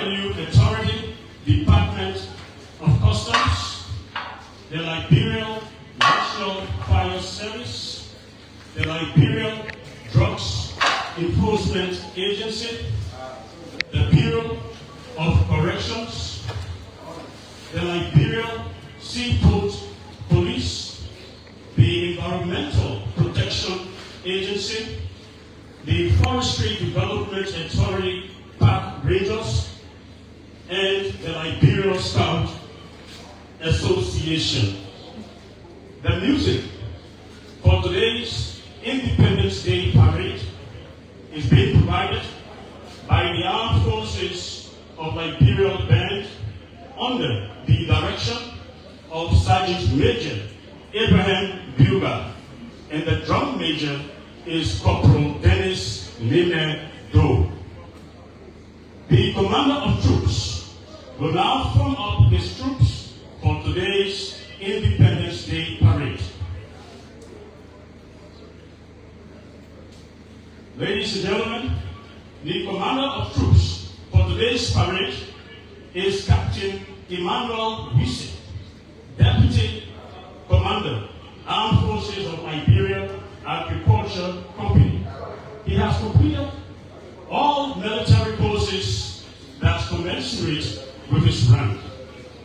Revenue Authority, Department of Customs, the Liberian National Fire Service, the Liberian Drugs Enforcement Agency, the Bureau of Corrections, the Liberian Seaport Police, the Environmental Protection Agency, the Forestry Development Authority Park Rangers, and the Liberian Scout Association. The music for today's Independence Day Parade is being provided by the Armed Forces of Liberia Band under the direction of Sergeant Major Abraham Buga, and the drum major is Corporal Dennis Nime Do. The commander of troops will now form up his troops for today's Independence Day Parade. Ladies and gentlemen, the commander of troops for today's parade is Captain Emmanuel Wisse, Deputy Commander, Armed Forces of Liberia Agriculture Company. He has completed all military courses that commensurate with his rank.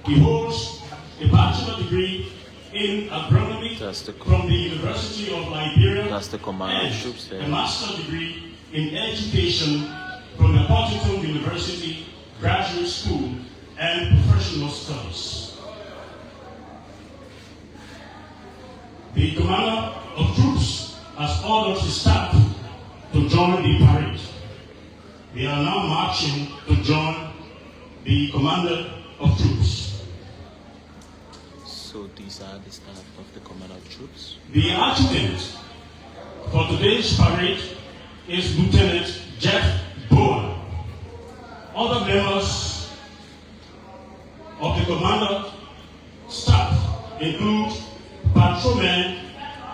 He holds a bachelor degree in agronomy from the University of Liberia and a master's degree in education from the Buchanan University Graduate School and Professional Studies. The commander of troops has ordered his staff to join the parade. They are now marching to join the commander of troops. So these are the staff of the commander of troops. The adjutant for today's parade is Lieutenant Jeff Bowen. Other members of the commander staff include Patrolman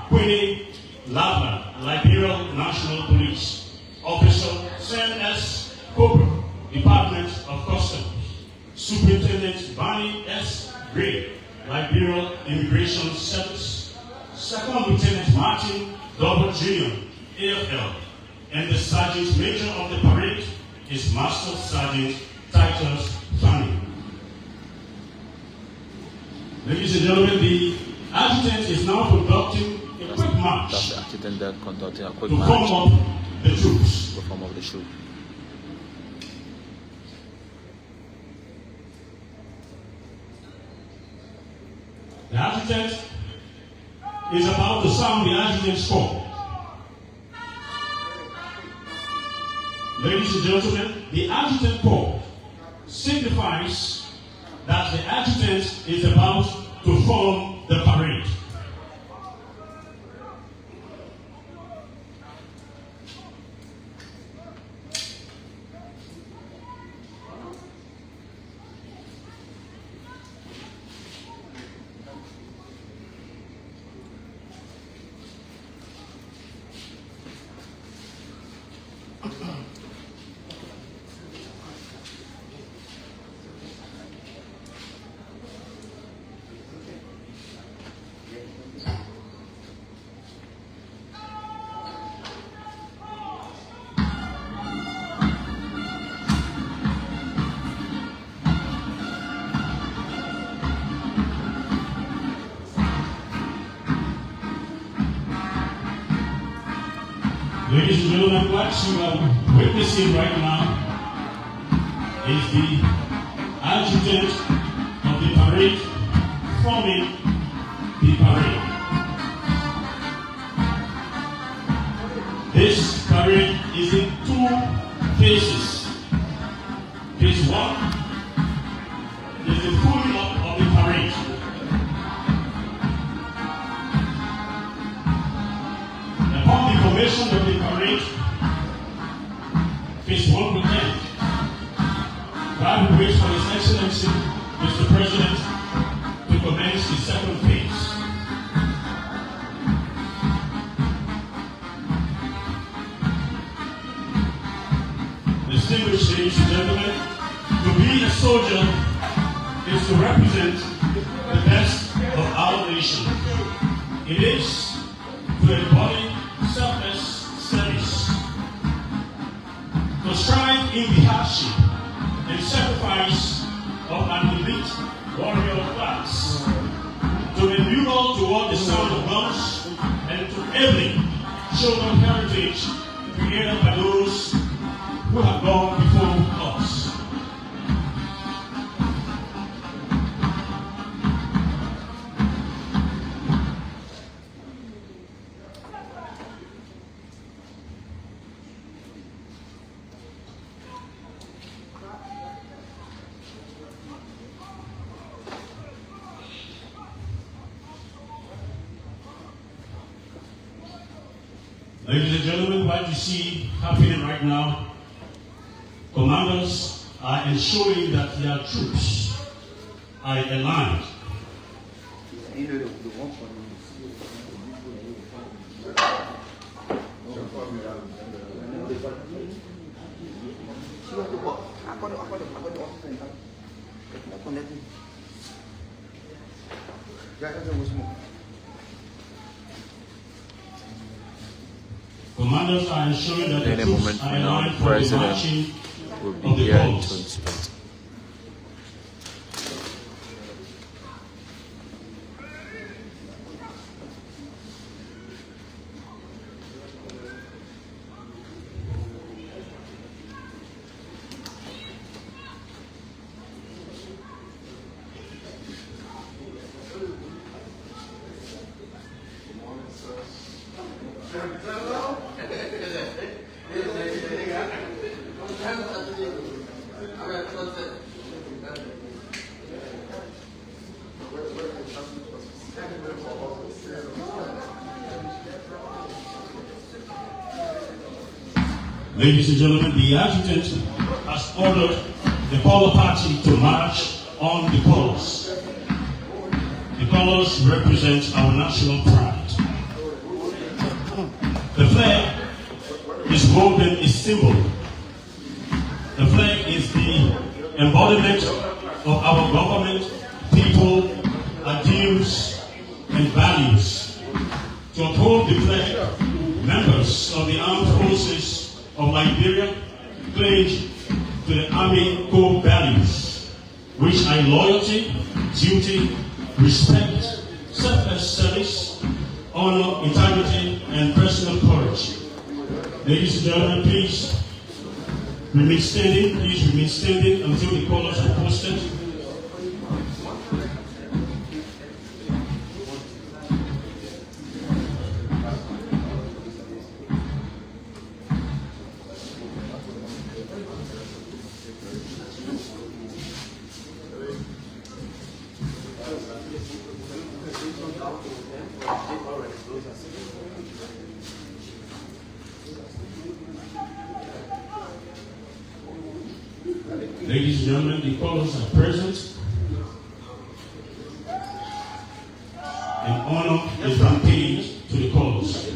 Quinny Lavler, Liberian National Police, Officer Sam S. Cobra, Department of Customs, Superintendent Barney S. Gray, Liberian Immigration Service, Second Lieutenant Martin W. Jr., AFL, and the Sergeant Major of the parade is Master Sergeant Titus Fanning. Ladies and gentlemen, the adjutant is now conducting a quick march to form up the troops. The adjutant is about to sound the adjutant's call. Ladies and gentlemen, the adjutant call signifies that the adjutant is about to form the parade. Ladies and gentlemen, what you are witnessing right now is the adjutant of the parade forming the parade. This parade is in two phases. Phase one is the forming up of the parade. Upon the formation of the parade, phase one will end. While we wait for His Excellency, Mr. President, to commence the second phase. Distinguished ladies and gentlemen, to be soldier is to represent the best of our nation. It is to embody selfless service, to strive in the hardship and sacrifice of an elite warrior class, to endure toward the sound of guns, and to ably show the heritage created by those who have gone before us. Ladies and gentlemen, what you see happening right now, commanders are ensuring that their troops are aligned. Commanders are ensuring that the troops are aligned for the marching of the colors. Ladies and gentlemen, the adjutant has ordered the color party to march on the colors. The colors represent our national pride. The flag is more than a symbol. The flag is the embodiment of our government, people, ideals, and values. To uphold the flag, members of the Armed Forces of Liberia pledge to the Army core values, which are loyalty, duty, respect, selfless service, honor, integrity, and personal courage. Ladies and gentlemen, please remain standing. Please remain standing until the colors are posted. Ladies and gentlemen, the colors are present. And honor is being paid to the colors.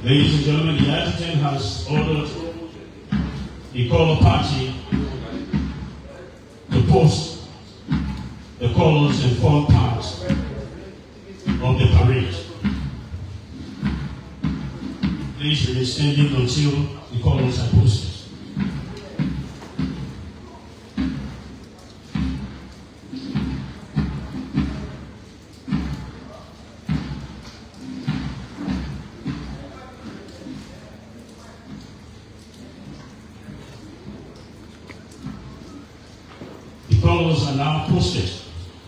Ladies and gentlemen, the adjutant has ordered the color party to post the colors and form part of the parade. Please remain standing until the colors are posted. The colors are now posted.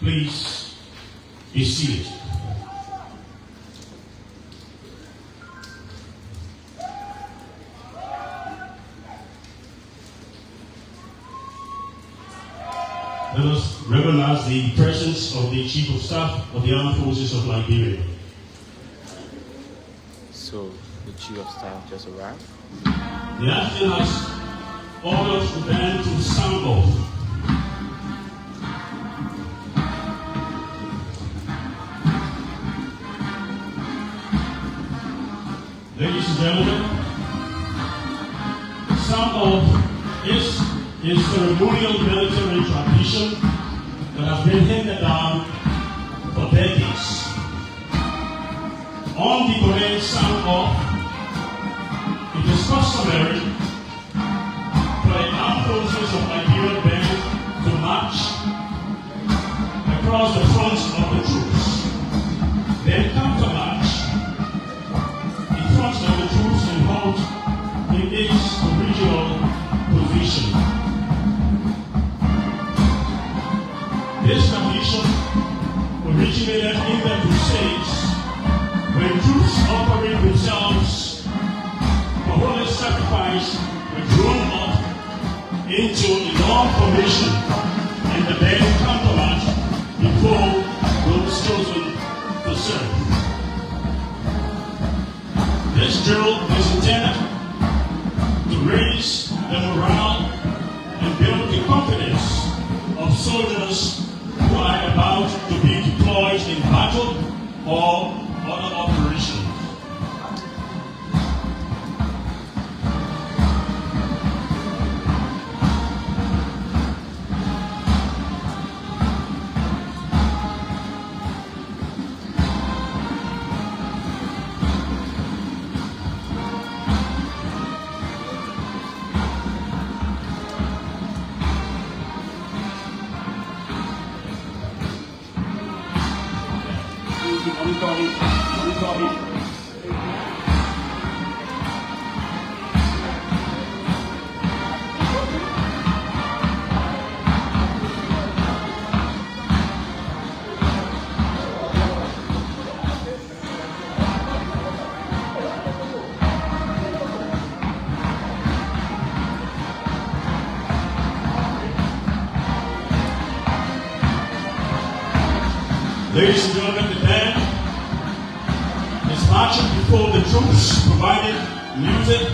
Please be seated. Let us recognize the presence of the Chief of Staff of the Armed Forces of Liberia. So, the Chief of Staff just arrived? The Adjutant has ordered the band to sound off. Ladies and gentlemen, sound off is a ceremonial military tradition that has been handed down for decades. On the parade sound off, it is customary for the Armed Forces of Liberia band to march across the front of the troops. Then countermarch in front of the troops and hold in its original position. This tradition originated in the Crusades when troops offering themselves for holy sacrifice were drawn up into a long formation and the band countermarched before those chosen to serve. This drill is intended to raise the morale and build the confidence of soldiers who are about to be deployed in battle or other operations. Ladies and gentlemen, the band is marching before the troops, providing music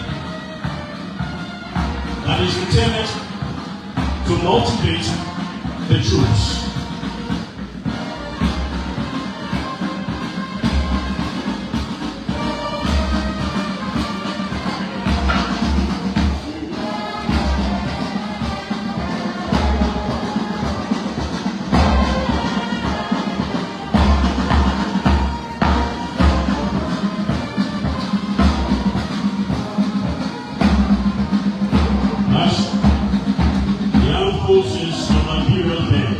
that is intended to motivate the troops. Forces of Liberia band.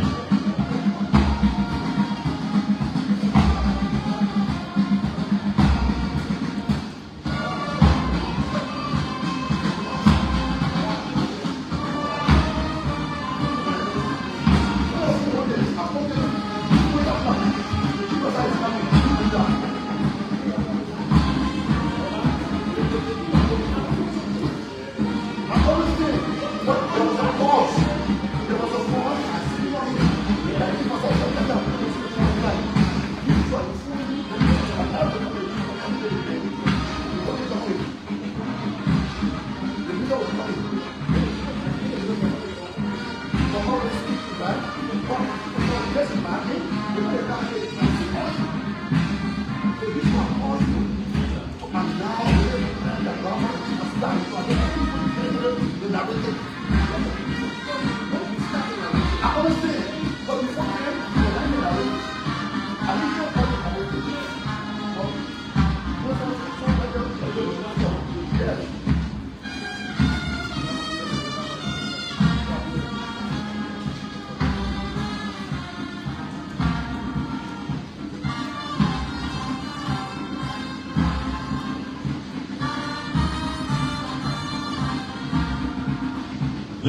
I understand, but before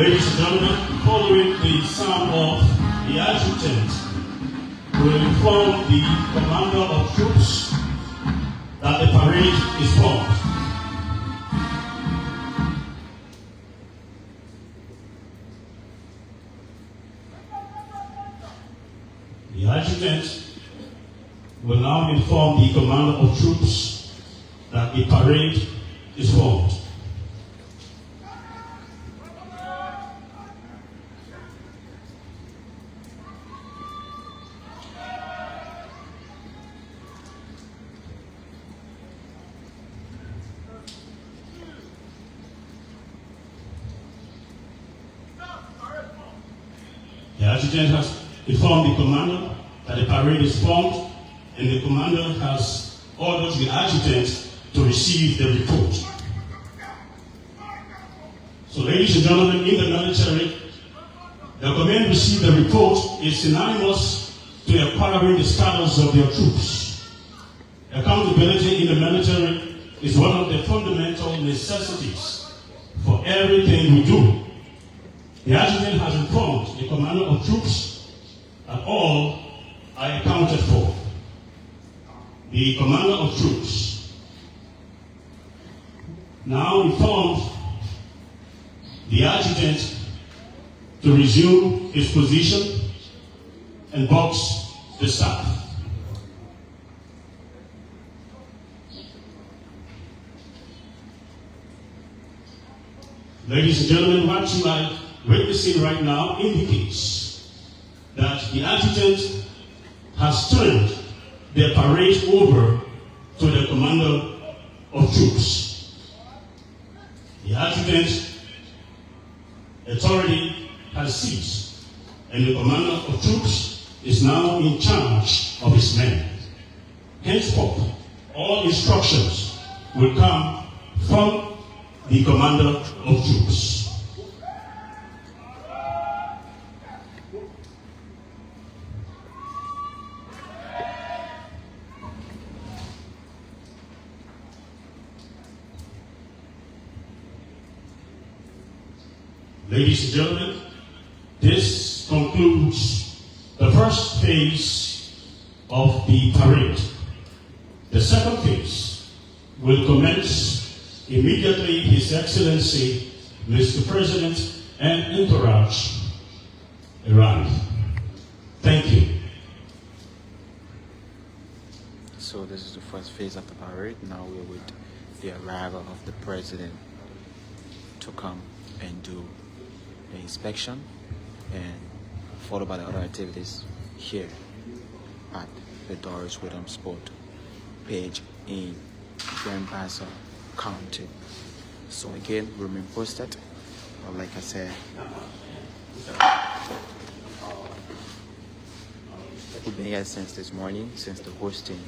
Ladies and gentlemen, following the sound of the adjutant will inform the commander of troops that the parade is formed. The adjutant will now inform the commander of troops that the parade is formed. The adjutant has informed the commander that the parade is formed, and the commander has ordered the adjutant to receive the report. So, ladies and gentlemen, in the military, the command received the report is synonymous to acquiring the status of their troops. Accountability in the military is one of the fundamental necessities for everything we do. The adjutant has informed the commander of troops that all are accounted for. The commander of troops now informed the adjutant to resume his position and box the staff. Ladies and gentlemen, what you are witnessing right now indicates that the adjutant has turned the parade over to the commander of troops. The adjutant authority has ceased, and the commander of troops is now in charge of his men. Henceforth, all instructions will come from the commander of troops. Ladies and gentlemen, this concludes the first phase of the parade. The second phase will commence immediately His Excellency, Mr. President, and entourage arrive. Thank you. So this is the first phase of the parade. Now we're with the arrival of the president to come and do the inspection, and followed by the other activities here at the Doris Whittam Sport page in Bassa County. So again, remain posted. Like I said, we've been here since this morning, since the hosting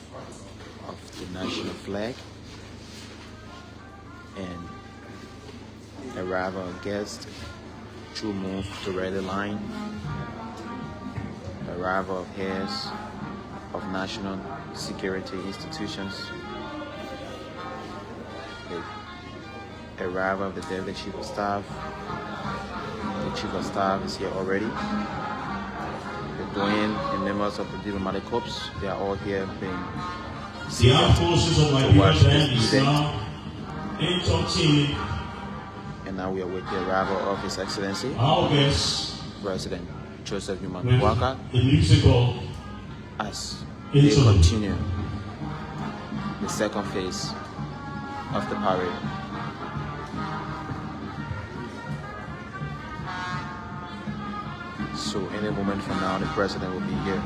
of the national flag and arrival of guests, true move to ready line, arrival of heads of national security institutions, the arrival of the Deputy Chief of Staff. The Chief of Staff is here already. The Dwayne and members of the diplomatic corps, they are all here being The Armed Forces of Liberia is now entertaining. And now we are with the arrival of His Excellency, our guest, President Joseph Nyuma Boakai, the musical as they continue the second phase of the parade. So any moment from now, the President will be here.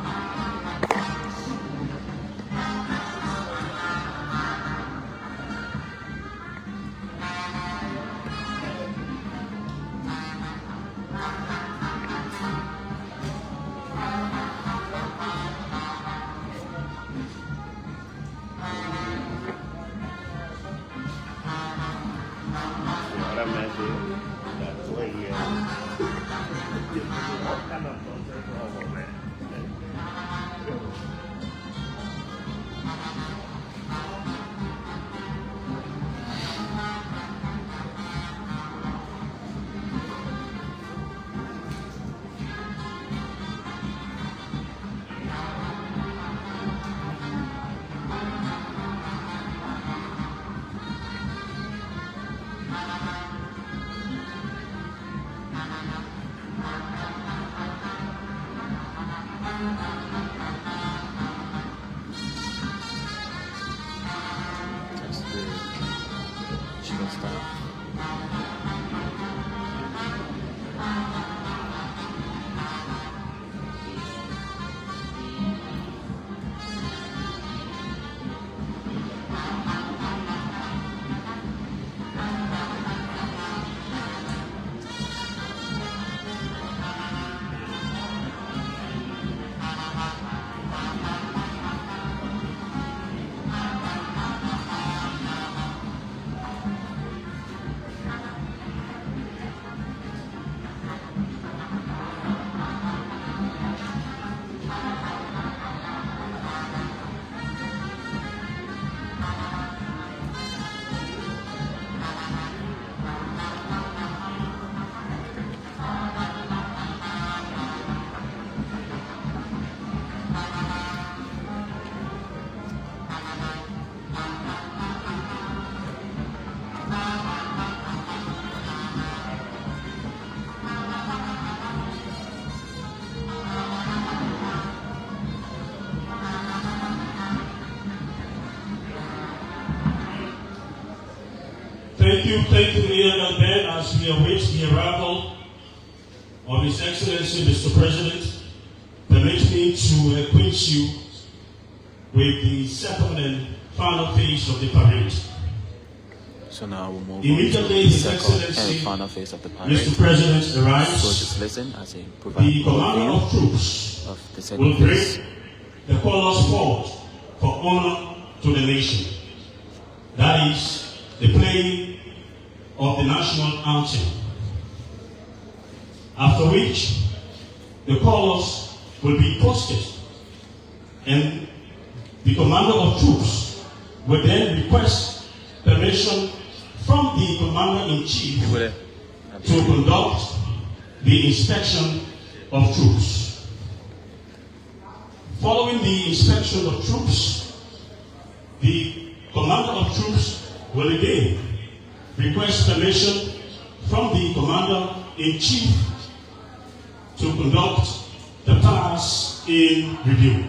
Thank you, Mayor Ben, as we await the arrival of His Excellency, Mr. President. Permit me to acquaint you with the second and final phase of the parade. So now we'll move Immediately, on to His the second Excellency, and final phase of the parade. Mr. President arrives. So just listen as he provides The commander of troops of the will second phase. break the colors forward for honor to the nation. That is the playing of the national anthem. After which, the colors will be posted, and the commander of troops will then request permission from the commander-in-chief to conduct the inspection of troops. Following the inspection of troops, the commander of troops will again request permission from the commander-in-chief to conduct the pass in review.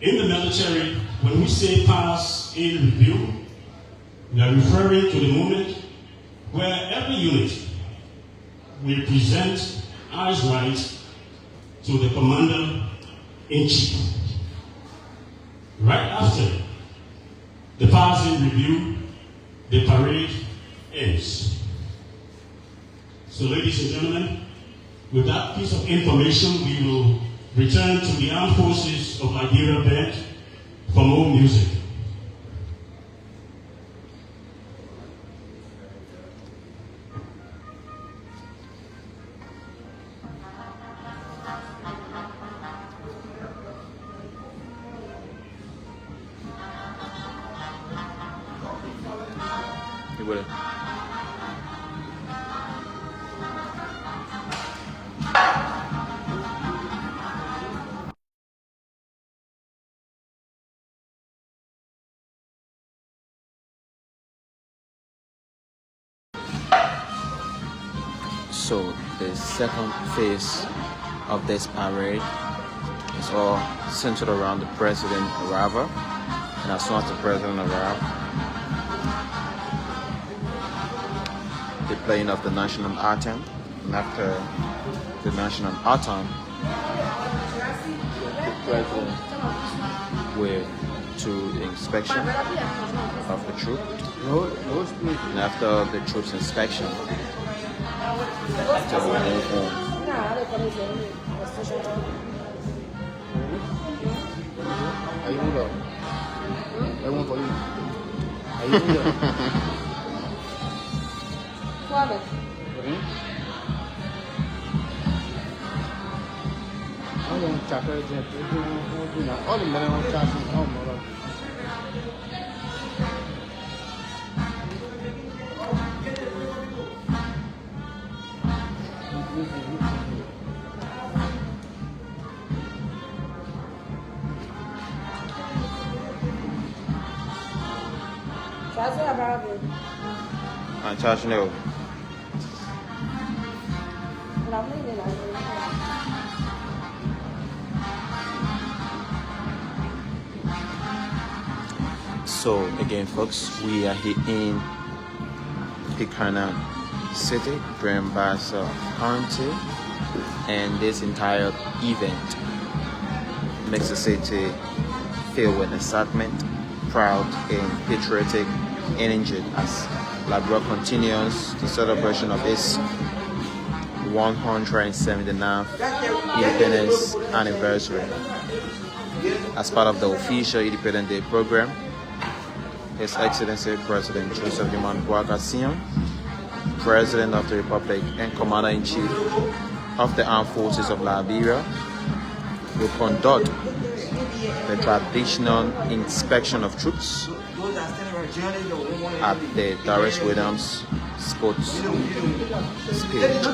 In the military, when we say pass in review, we are referring to the moment where every unit will present eyes right to the commander-in-chief. Right after the pass in review, the parade ends. So, ladies and gentlemen, with that piece of information, we will return to the Armed Forces of Liberia band for more music. You will. So the second phase of this parade is all centered around the president arrival, and as soon as the president arrives, the playing of the national anthem, and after the national anthem, the president will to the inspection of the troop, and after the troops inspection, so we'll move on. And charge no. So again, folks, we are here in Buchanan City, Bassa County, and this entire event makes the city filled with excitement, proud, and patriotic energy as Liberia continues the celebration of its 179th Independence anniversary. As part of the official Independence Day program, His Excellency President Joseph Nyuma Boakai, President of the Republic and Commander-in-Chief of the Armed Forces of Liberia, will conduct the traditional inspection of troops at the Darius Williams Sports Page.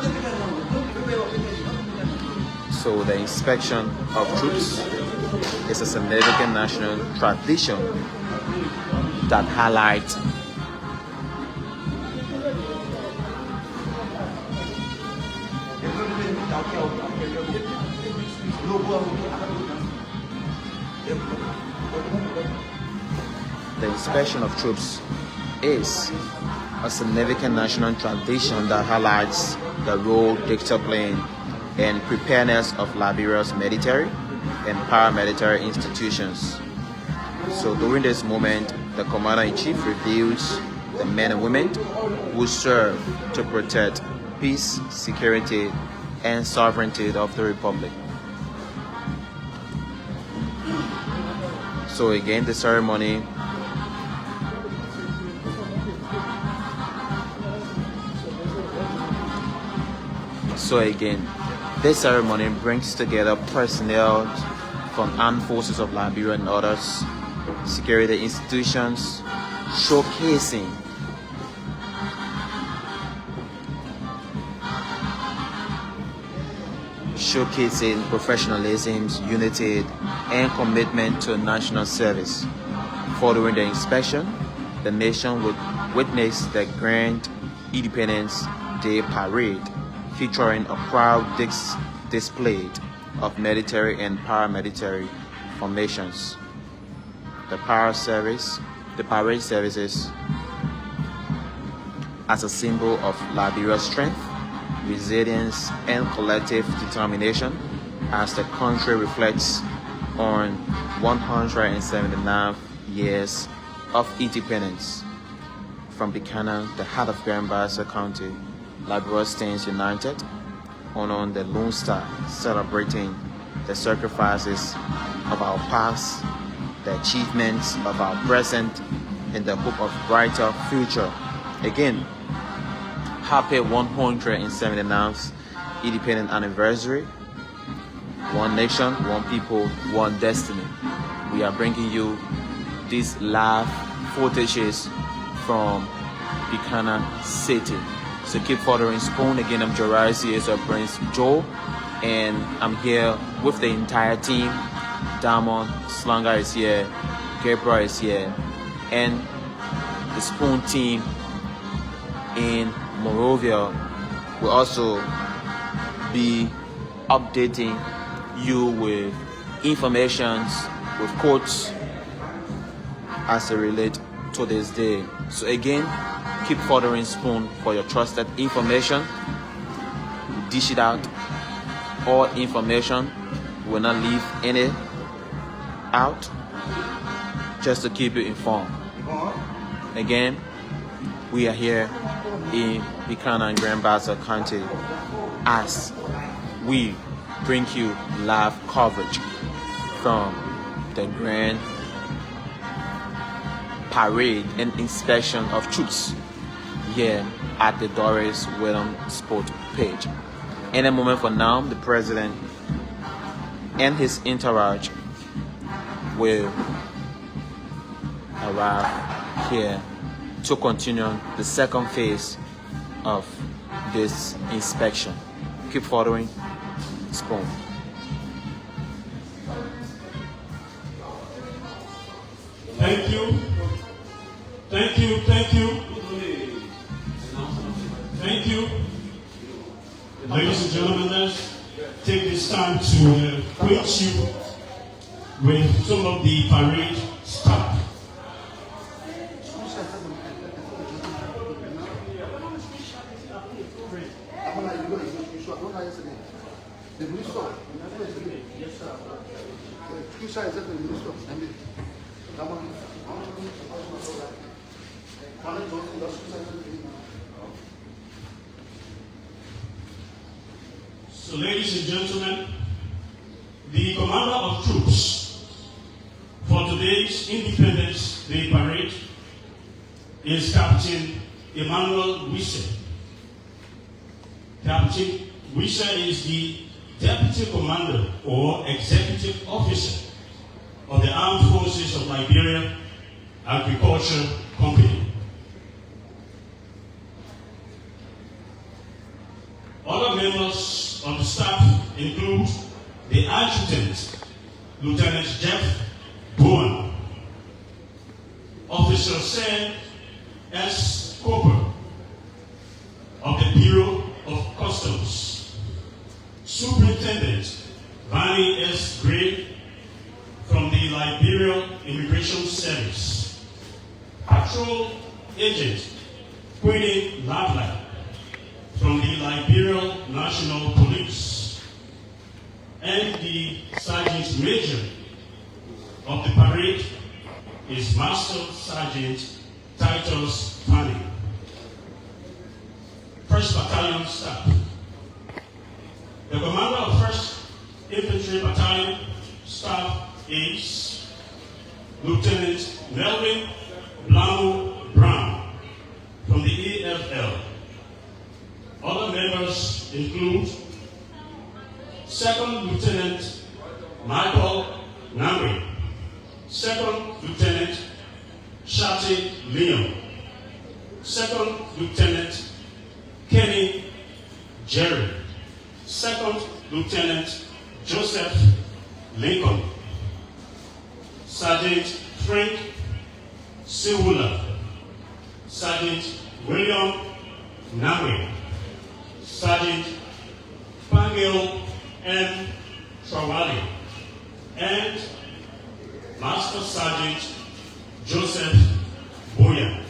So the inspection of troops is a significant national tradition that highlights the inspection of troops is a significant national tradition that highlights the role Dictator playing in preparedness of Liberia's military and paramilitary institutions. So during this moment, the Commander-in-Chief reveals the men and women who serve to protect peace, security, and sovereignty of the Republic. So again, the ceremony this ceremony brings together personnel from Armed Forces of Liberia and others security institutions, showcasing professionalism, unity, and commitment to national service. Following the inspection, the nation would witness the Grand Independence Day Parade, featuring a proud display of military and paramilitary formations. The parade services as a symbol of Liberia's strength, resilience, and collective determination as the country reflects on 179 years of independence. From Buchanan, the heart of Bassa County, Liberia stands united on the Lone Star, celebrating the sacrifices of our past, the achievements of our present, and the hope of brighter future. Again, happy 179th independent anniversary. One nation, one people, one destiny. We are bringing you these live footages from Buchanan City. So keep following Spoon. Again, I'm Joraisi, as Prince Joe, and I'm here with the entire team. Damon Slanger is here, Gabriel is here, and the Spoon team in Morovia will also be updating you with informations, with quotes as they relate to this day. So again, keep following Spoon for your trusted information. Dish it out. All information, will not leave any out, just to keep you informed. Again, we are here in Buchanan, Grand Bassa County, as we bring you live coverage from the Grand Parade and inspection of troops here at the Doris William Sport page. In a moment from now, the President and his entourage will arrive here to continue the second phase of this inspection. Keep following Spoon. Thank you. Thank you. Thank you. Thank you. Ladies and gentlemen, let's take this time to acquaint you with some of the parade staff. So, ladies and gentlemen, the commander of troops for today's Independence Day Parade is Captain Emmanuel Wisse. Captain Wisse is the Deputy Commander or Executive Officer of the Armed Forces of Liberia Agriculture Company. Other members of the staff include the Adjutant, Lieutenant Jeff Bowen, Officer Sam S. Cooper of the Bureau of Customs, Superintendent Vanny S. Gray from the Liberia Immigration Service, Patrol Agent Queen Lavla from the Liberian National Police, and the Sergeant Major of the parade is Master Sergeant Titus Fanning. 1st Battalion Staff. The commander of 1st Infantry Battalion Staff is Lieutenant Melvin Blamo Brown from the AFL. Other members include 2nd Lieutenant Michael Namri, 2nd Lieutenant Shati Leon, 2nd Lieutenant Kenny Jerry, 2nd Lieutenant Joseph Lincoln, Sergeant Frank Siwula, Sergeant William Namri, Sergeant Pangil M. Trawali, and Master Sergeant Joseph Boya.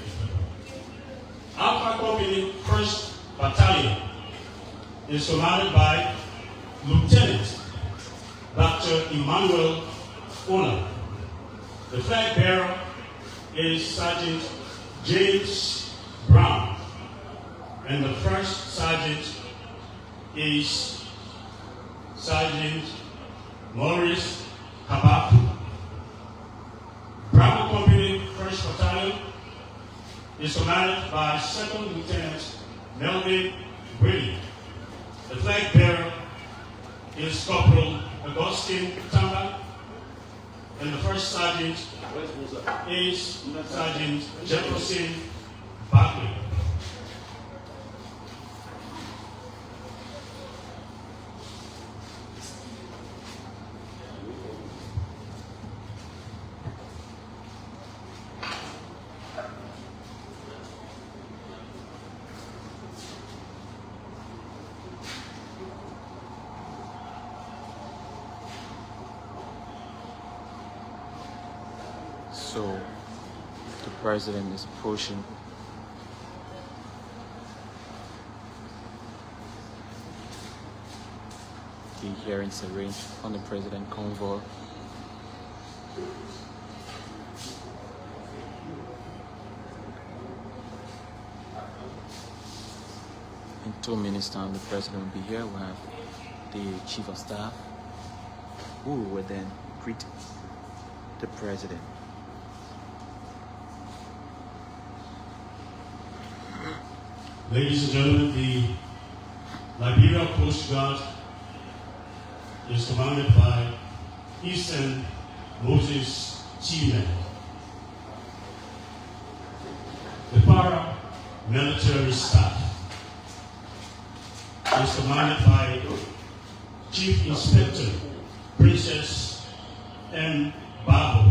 Alpha Company 1st Battalion is commanded by Lieutenant Dr. Emmanuel Ona. The flag bearer is Sergeant James Brown, and the 1st Sergeant is Sergeant Maurice Kabaku. Bravo Company 1st Battalion is commanded by 2nd Lieutenant Melvin Brady. The flag bearer is Corporal Augustine Tamba, and the 1st Sergeant is Sergeant Jefferson Barkley. So the president is pushing the hearings arranged on the president convoy. In 2 minutes time the president will be here. We'll have the chief of staff who will then greet the president. Ladies and gentlemen, the Liberia Coast Guard is commanded by Eastern Moses Chile. The paramilitary staff is commanded by Chief Inspector Princess M. Babo.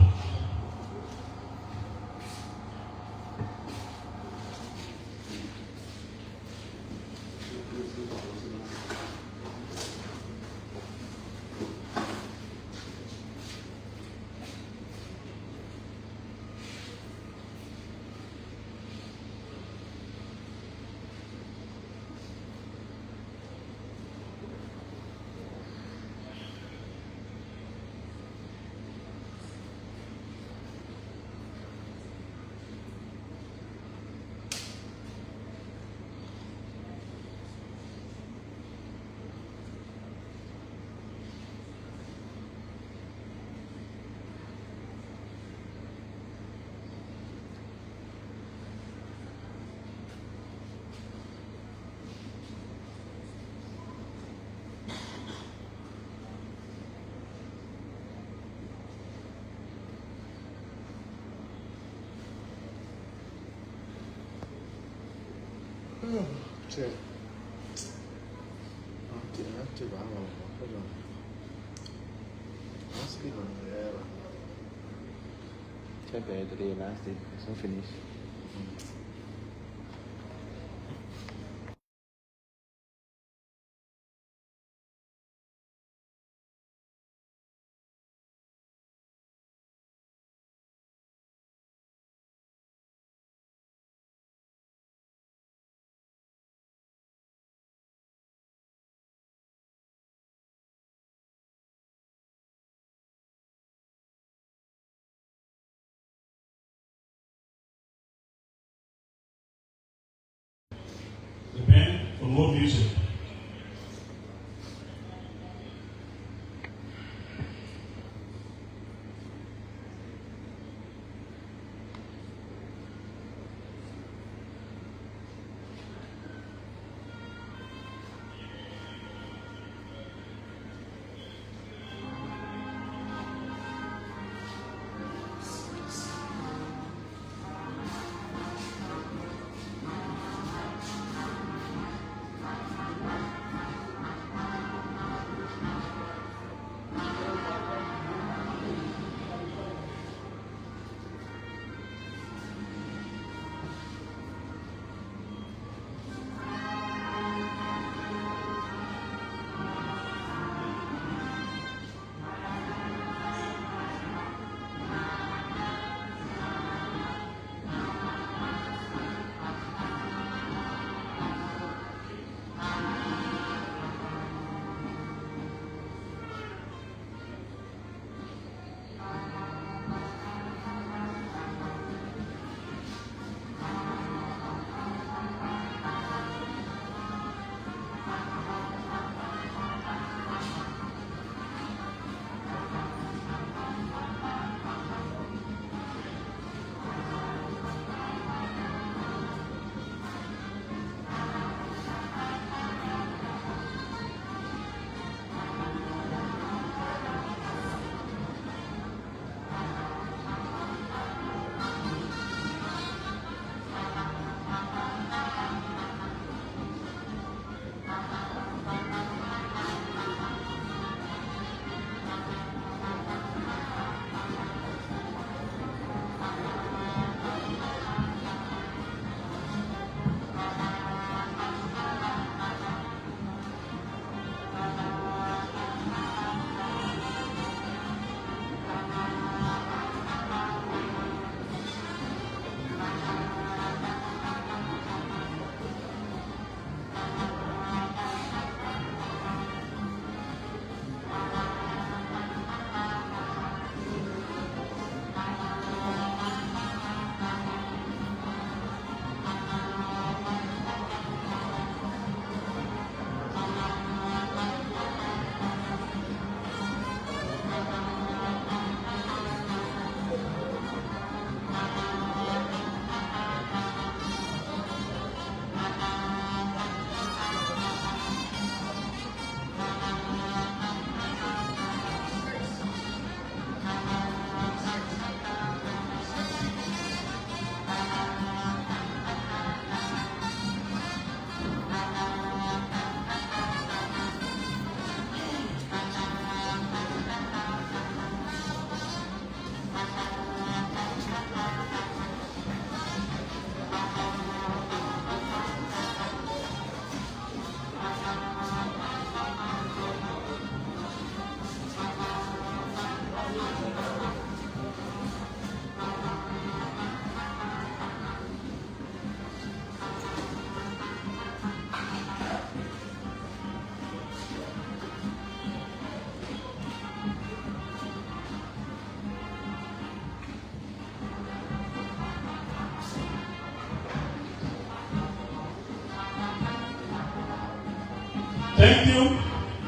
Check the last day, it's not finished. more music. Thank you.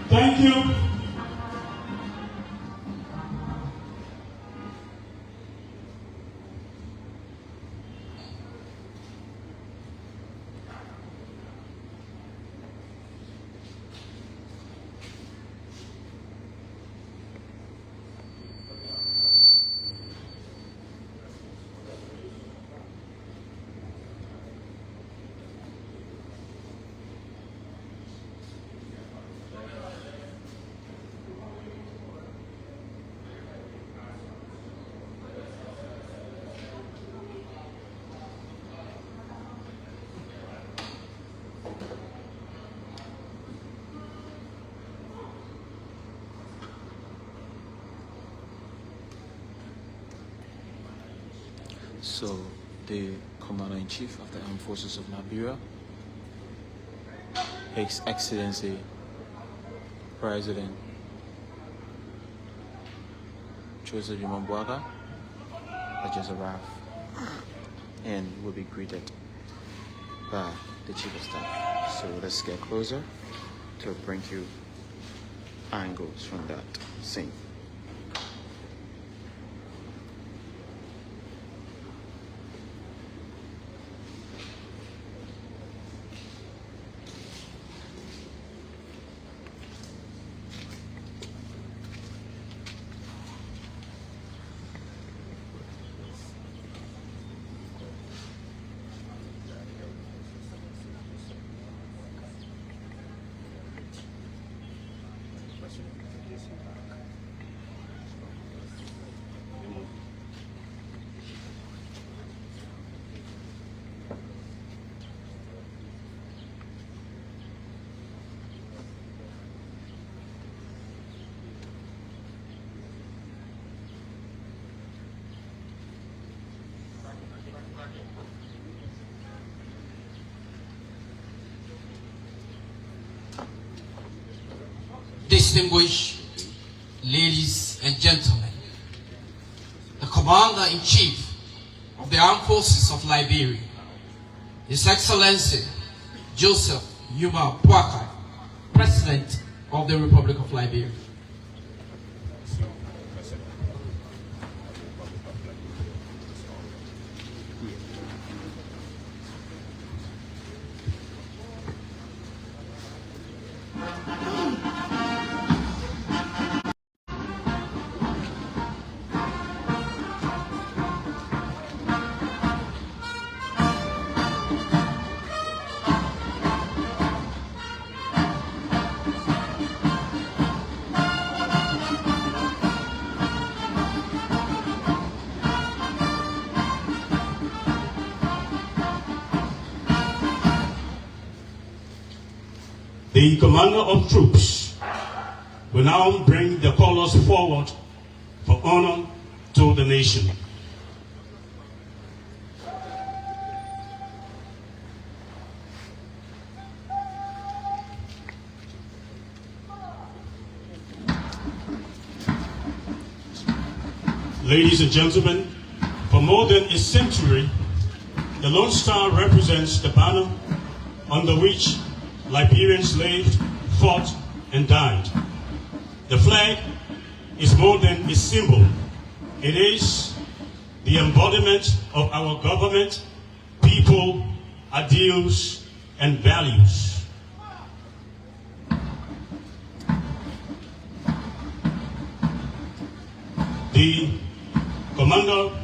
Thank you. So, the Commander-in-Chief of the Armed Forces of Liberia, His Excellency President Joseph Nyuma Boakai, has just arrived and will be greeted by the Chief of Staff. So let's get closer to bring you angles from that scene. Distinguished ladies and gentlemen, the Commander-in-Chief of the Armed Forces of Liberia, His Excellency Joseph Nyuma Boakai, President of the Republic of Liberia. The commander of troops will now bring the colors forward for honor to the nation. Ladies and gentlemen, for more than a century, the Lone Star represents the banner under which Liberians lived, fought, and died. The flag is more than a symbol. It is the embodiment of our government, people, ideals, and values. The commander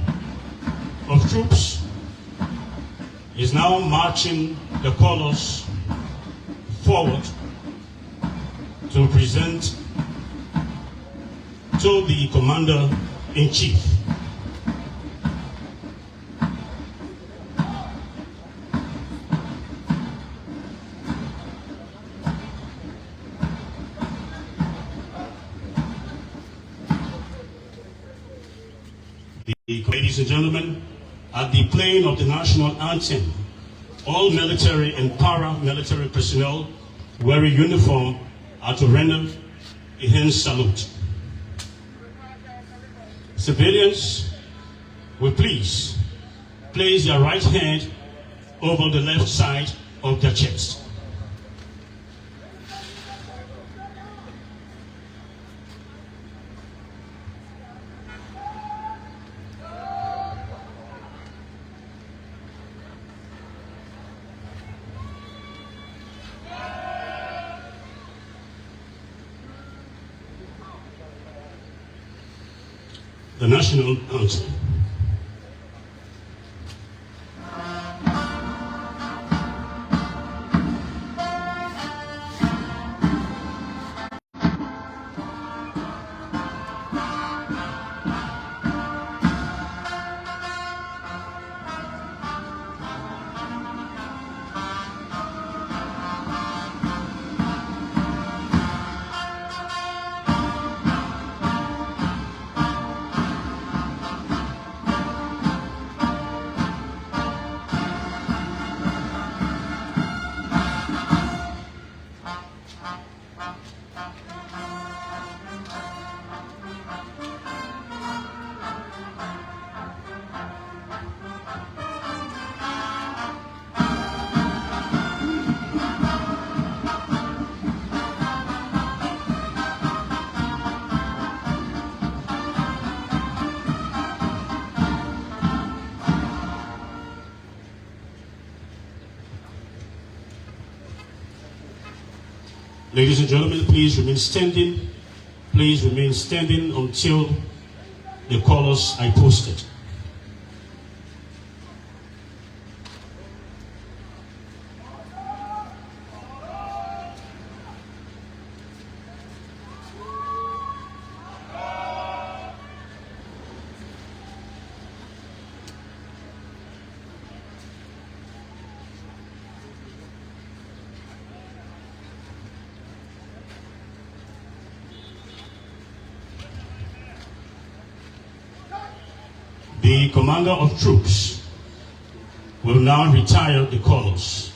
of troops is now marching the colors forward to present to the Commander-in-Chief. Ladies and gentlemen, at the playing of the national anthem, all military and paramilitary personnel wearing uniform are to render a hand salute. Civilians will please place their right hand over the left side of their chest. The national anthem. Ladies and gentlemen, please remain standing. Please remain standing until the colors are posted. The commander of troops will now retire the colors.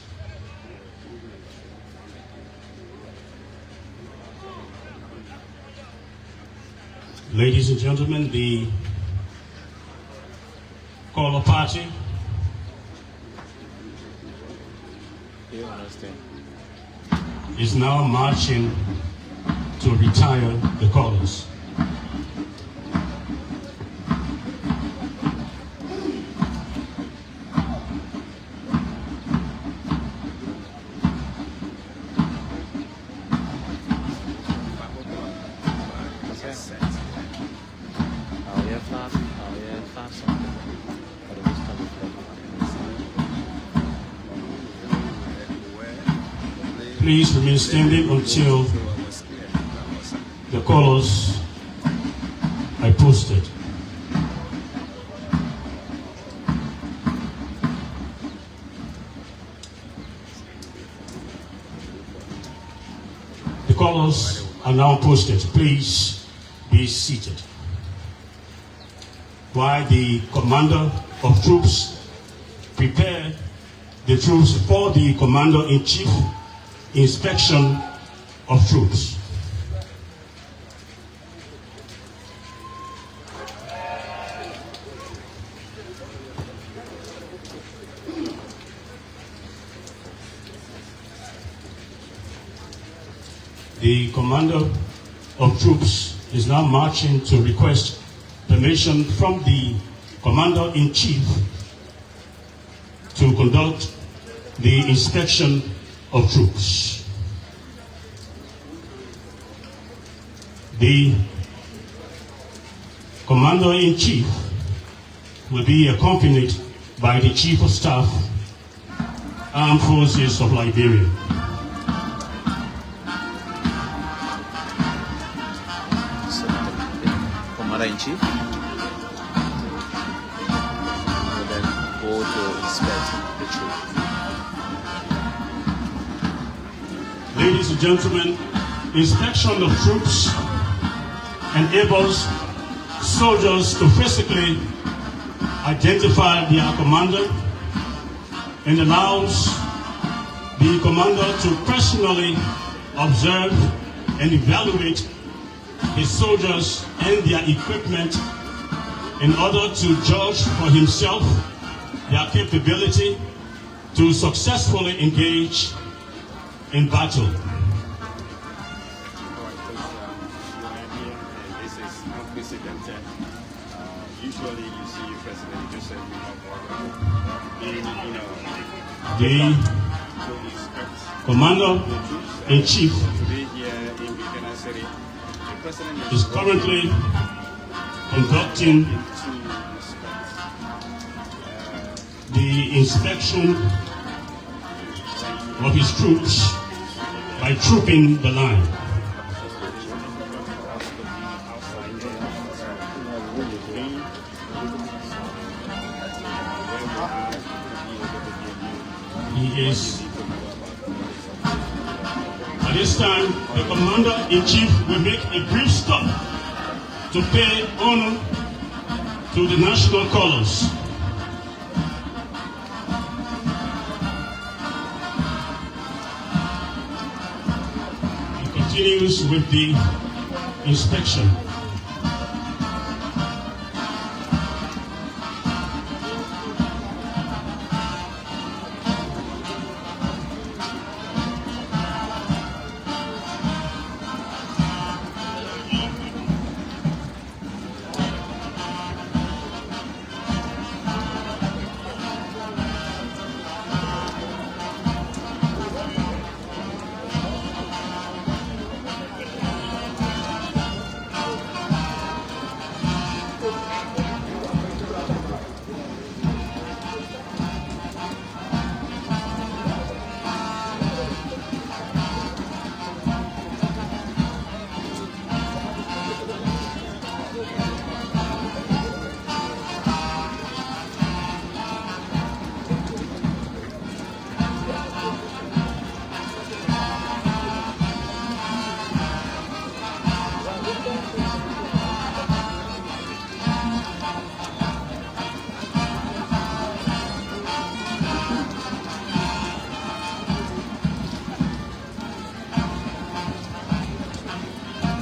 Ladies and gentlemen, the color party is now marching to retire the colors. Please remain standing until the colors are posted. The colors are now posted. Please be seated. While the commander of troops prepare the troops for the commander-in-chief inspection of troops. The commander of troops is now marching to request permission from the commander-in-chief to conduct the inspection of troops. The commander-in-chief will be accompanied by the Chief of Staff, Armed Forces of Liberia. Commander-in-chief will then go to inspect the troops. Ladies and gentlemen, inspection of troops enables soldiers to physically identify their commander and allows the commander to personally observe and evaluate his soldiers and their equipment in order to judge for himself their capability to successfully engage in battle. This is unprecedented. Usually you see President Joseph Nyuma Boakai being, The commander-in-chief today here in Buchanan City. The President is currently conducting the inspection of his troops by trooping the line. He is, at this time, the commander-in-chief will make a brief stop to pay honor to the national colors. Continues with the inspection.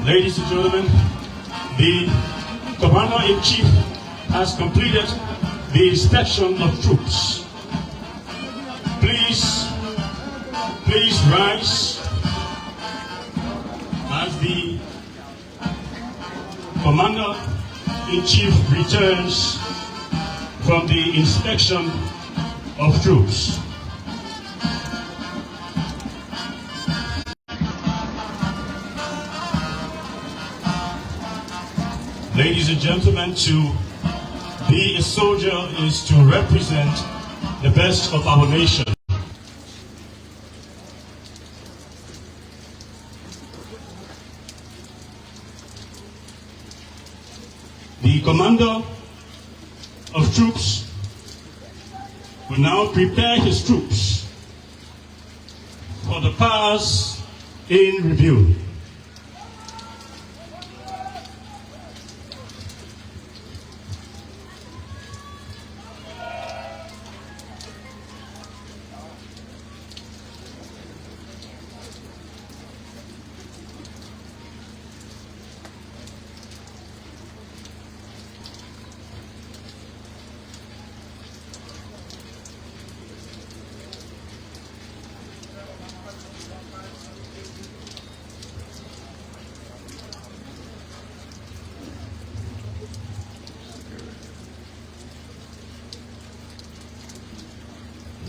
Ladies and gentlemen, the Commander-in-Chief has completed the inspection of troops. Please rise as the Commander-in-Chief returns from the inspection of troops. Ladies and gentlemen, to be a soldier is to represent the best of our nation. The commander of troops will now prepare his troops for the pass in review.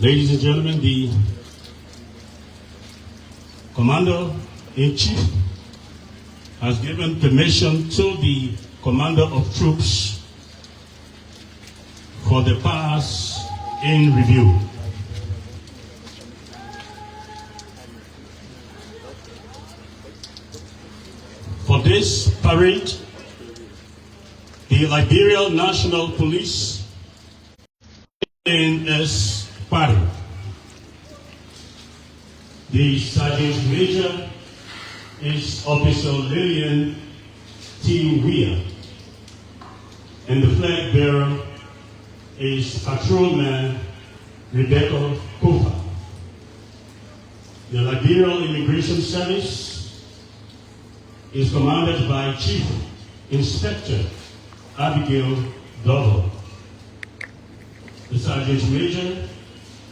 Ladies and gentlemen, the Commander-in-Chief has given permission to the Commander of Troops for the pass in review. For this parade, the Liberian National Police is party. The Sergeant Major is Officer Lillian T. Weir, and the flag bearer is Patrolman Rebecca Kofa. The Liberian Immigration Service is commanded by Chief Inspector Abigail Dover. The Sergeant Major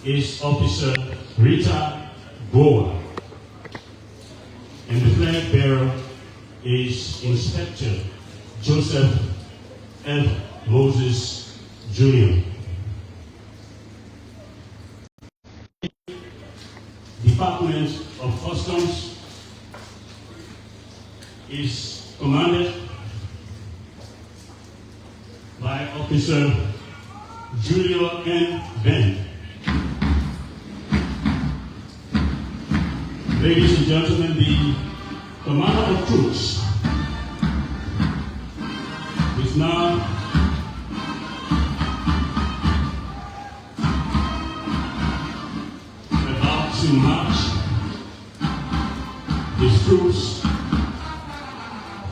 is Officer Rita Goa, and the flag bearer is Inspector Joseph F. Moses Jr. Department of Customs is commanded by Officer Julio N. Ben. Ladies and gentlemen, the Commander of Troops is now about to march his troops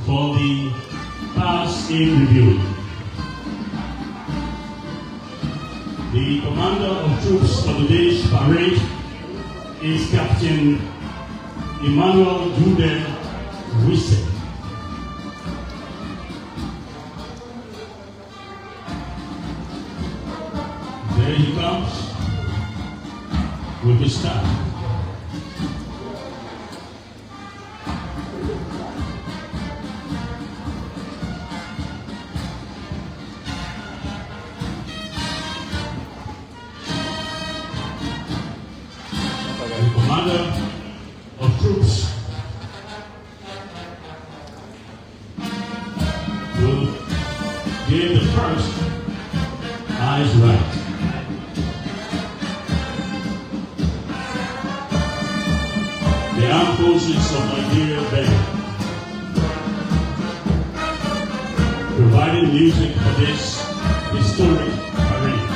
for the pass-in review. The Commander of Troops for today's parade is Captain Emmanuel Jude Wisse. There he comes with his staff. The Commander of Troops will give the first eyes right. The Armed Forces of Liberia Band, providing music for this historic parade.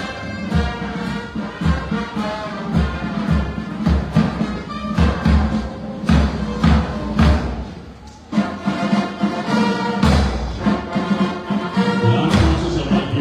The Armed Forces of Liberia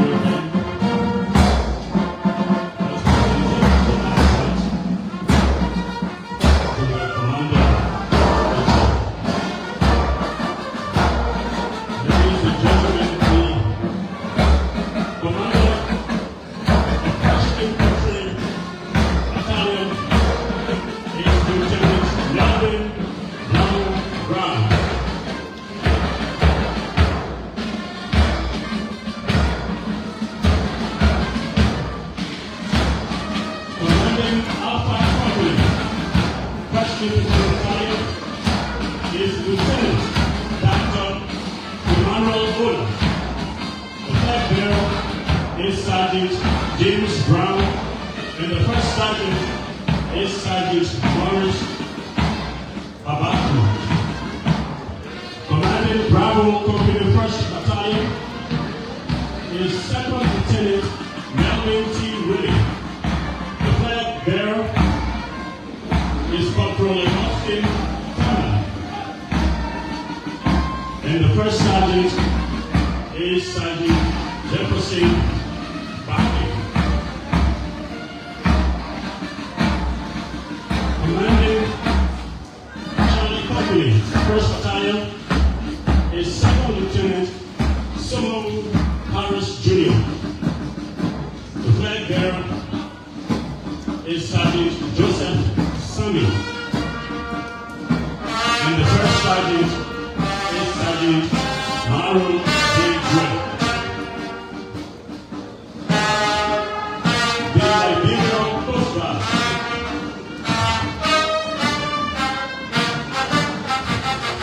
Chief Battalion is Lieutenant Dr. Emmanuel Ola. The flag bearer is Sergeant James Brown, and the first sergeant is Sergeant Morris Abatu. Commanding Bravo Company 1st Battalion is Second Lieutenant Melvin T. Willie. The flag bearer is Corporal Austin Tanner. And the first sergeant is Sergeant Jefferson Bakke. Commanding Charlie Company 1st Battalion is Second Lieutenant Solomon Harris Jr. The flag bearer is Sergeant Joseph Sammy. And the first sergeant is Sergeant Maron J. Gray. The Liberian Coast Guard.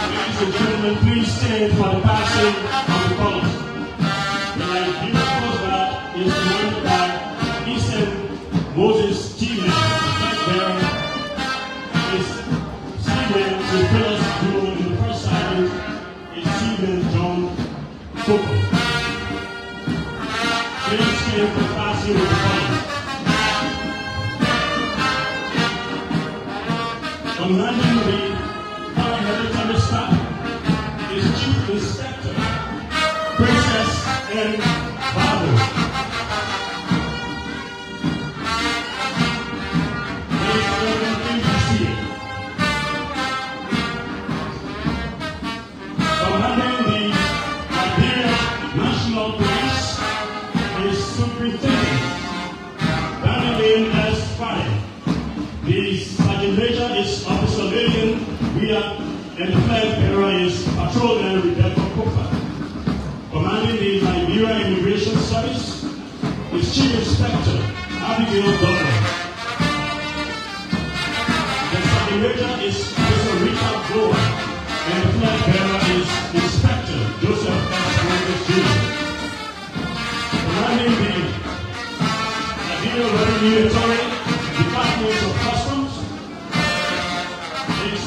Ladies and gentlemen, please stand for the passing of the colors. The Liberian Coast Guard is commanded by Eason Moses T. The flag bearer is Stephen Willis Jr. and the first sergeant is Stephen John Coco. Please stand for the passing of the colors. Commanding the paramilitary staff is Chief Inspector Princess N. Babo. Ladies and gentlemen, please be seated. Commanding the Liberia National Police is Superintendent Daniel S. Fire. The Sergeant Major is Officer Lillian Weir, and the flag bearer is Patrolman Rebecca Kofa. Commanding the Liberia Immigration Service is Chief Inspector Abigail Douglas. The Sergeant Major is Officer Richard Goa, and the flag bearer is Inspector Joseph S. Rogers Jr. Commanding the Liberia Revenue Authority Department of Customs is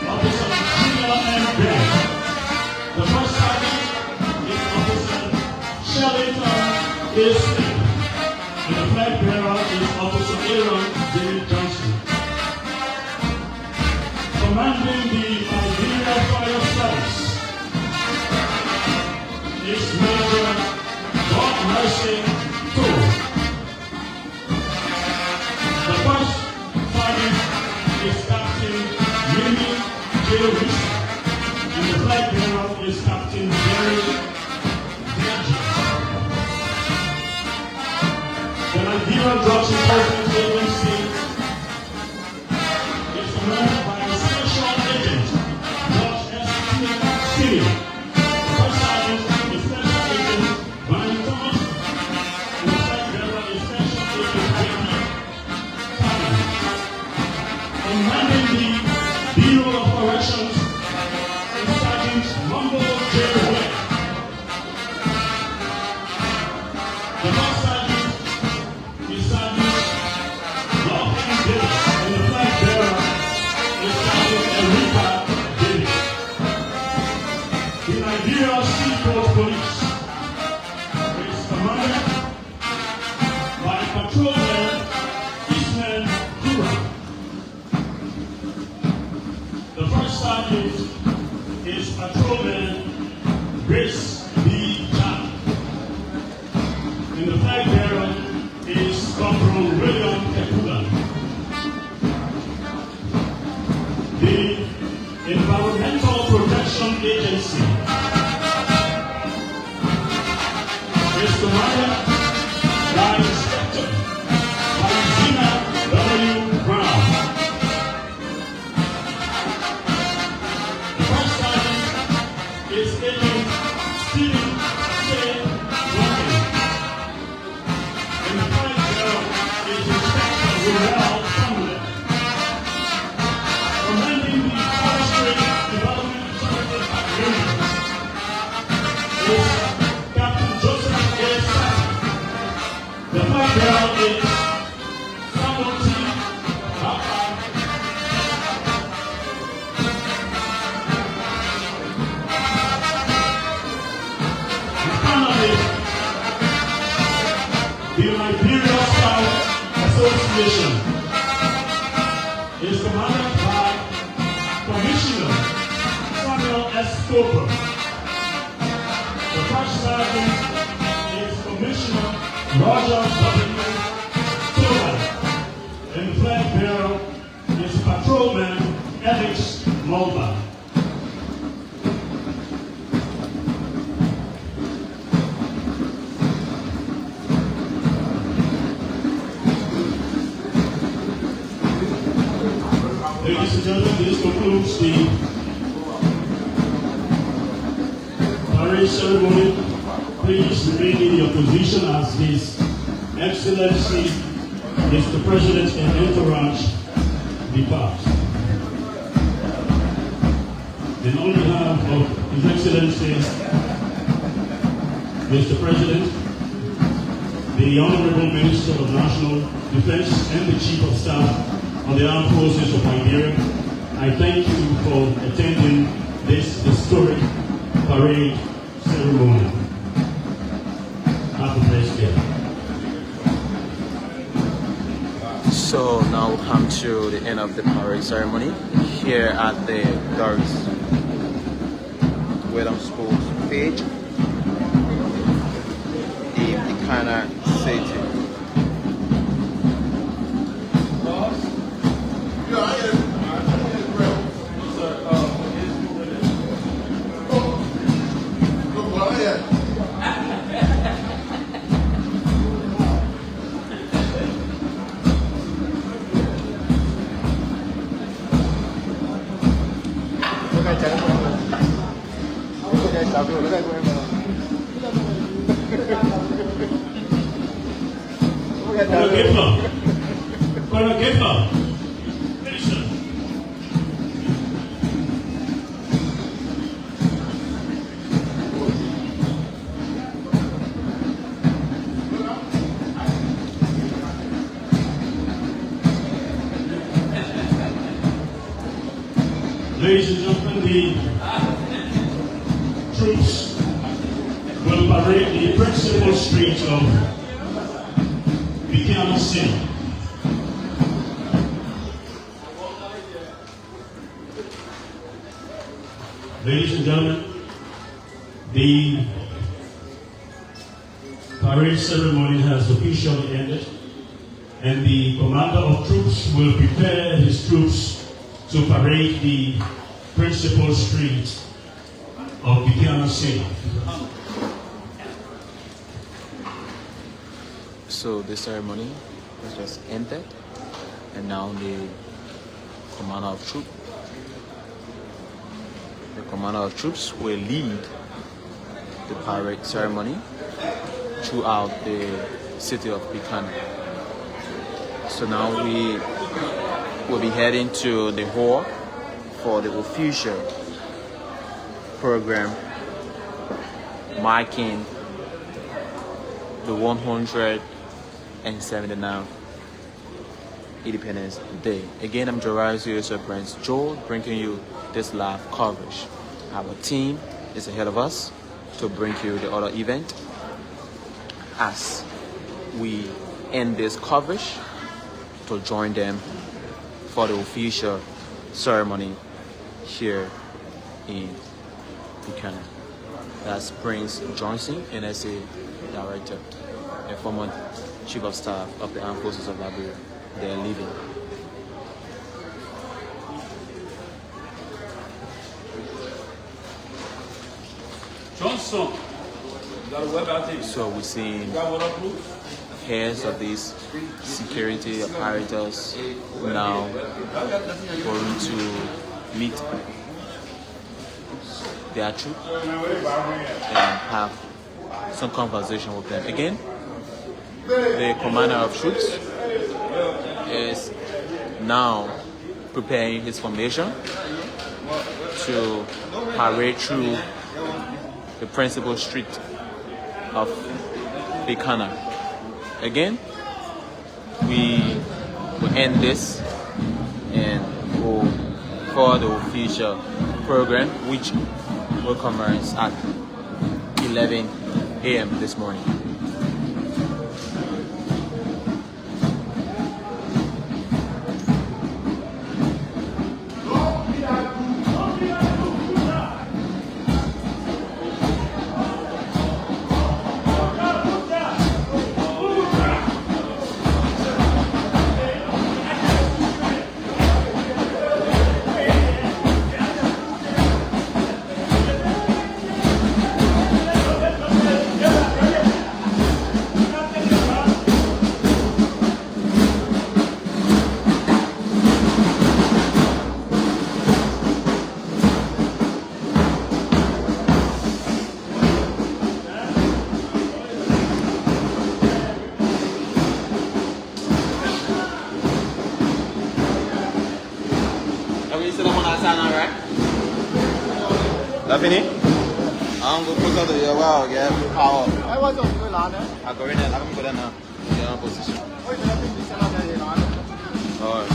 Officer Junior M. Gray. The first sergeant is Officer Shellington A. Smith, and the flag bearer is Officer Aaron J. Johnson. Commanding the Liberia Fire Service is Major God Mercy Tour. The first sergeant is Captain Mimi J. Wilson, and the flag bearer is Captain Jerry Deji. The Nigerian Drugs Enforcement Agency is commanded by Special Agent George S. Senior. The first sergeant is Special Agent Brian Thomas, and the flag bearer is Special Agent Becky. Commanding the Bureau of Corrections is Sergeant Mumbo J. Webb. The first sergeant is Sergeant Lachlan Davis, and the flag bearer is Sergeant Erika Davis. The Nigeria Seacoast Police is commanded by Patrolman Eastman Kura. The first sergeant is Patrolman Grace B. Jack, and the flag bearer is Corporal William Kekula. The Environmental Protection Agency is commanded by Inspector Alexina W. Brown. The first sergeant is Agent Stephen K. Duncan, and the flag bearer is Inspector Ruel Conley. The Liberia Scout Association is commanded by Commissioner Samuel S. Cooper. The first sergeant is Commissioner Roger W. Tolan. And the flag bearer is Patrolman Alex Mulva. Ladies and gentlemen, this concludes the parade ceremony. Please remain in your position as His Excellency, Mr. President and entourage depart. And on behalf of His Excellency, Mr. President, the Honorable Minister of National Defense and the Chief of Staff of the Armed Forces of Liberia, I thank you for attending this historic parade ceremony. Have a blessed day. So now we come to the end of the parade ceremony here at the Doris Wellham Sports page in Buchanan City. Ladies and gentlemen, the troops will parade the principal street of Buchanan City. Ladies and gentlemen, the parade ceremony has officially ended, and the commander of troops will prepare his troops to parade the principal street of Buchanan City. So the ceremony has just ended, and now the commander of troops will lead the parade ceremony throughout the city of Buchanan. So now we will be heading to the hall for the official program marking the 179th Independence Day. Again, I'm Joseph Prince Joel, bringing you this live coverage. Our team is ahead of us to bring you the other event as we end this coverage to join them for the official ceremony here in Buchanan. That's Prince Johnson, NSA Director and former Chief of Staff of the Armed Forces of Liberia. They are leaving. Johnson, so we're seeing heads of these security apparatus now going to meet their troops and have some conversation with them. Again, the commander of troops is now preparing his formation to parade through the principal street of Buchanan. Again, we will end this and go for the official program, which will commence at 11 a.m. this morning. right? That's fini? I'm going to put out the wow, yeah, power. I was on the line. I go in there, I'm going to go position. Alright.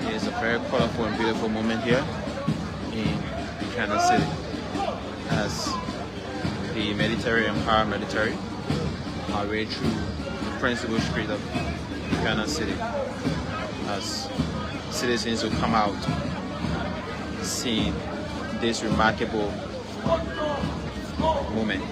It's a very colorful and beautiful moment here in Buchanan City as the military and paramilitary are way through the principal street of Buchanan City as citizens will come out seeing this remarkable moment.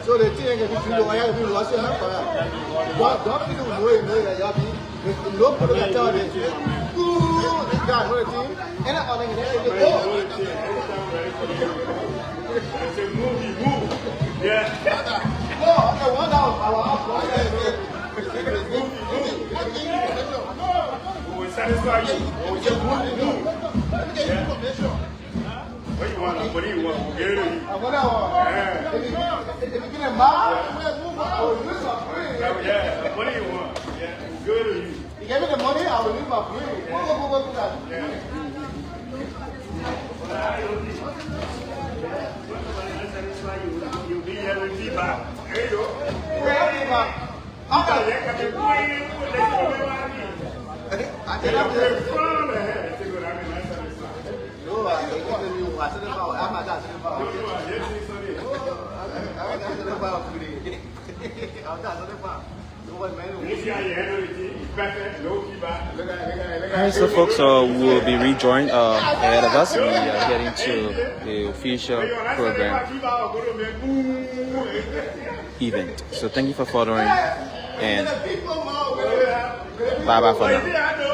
So the thing is, if you know, I have been lost in my fire. Don't you know that you'll be look for the town. Ooh, this guy, what a team. And I'm going to It's a move. Yeah. No, I want out. We will satisfy you. We will just move. Let me get you information. What do you want? What do you want? We'll get it to you. I want out. If you get a mile, I will lose my free. Yeah. What do you want? Yeah. We'll get it to you. You give me the money, I will lose my free. What that? Yeah. You'll be here with feedback. There you go. I Alright, so folks, will be rejoined ahead of us. We are getting to the official program event. So thank you for following, and bye bye for now.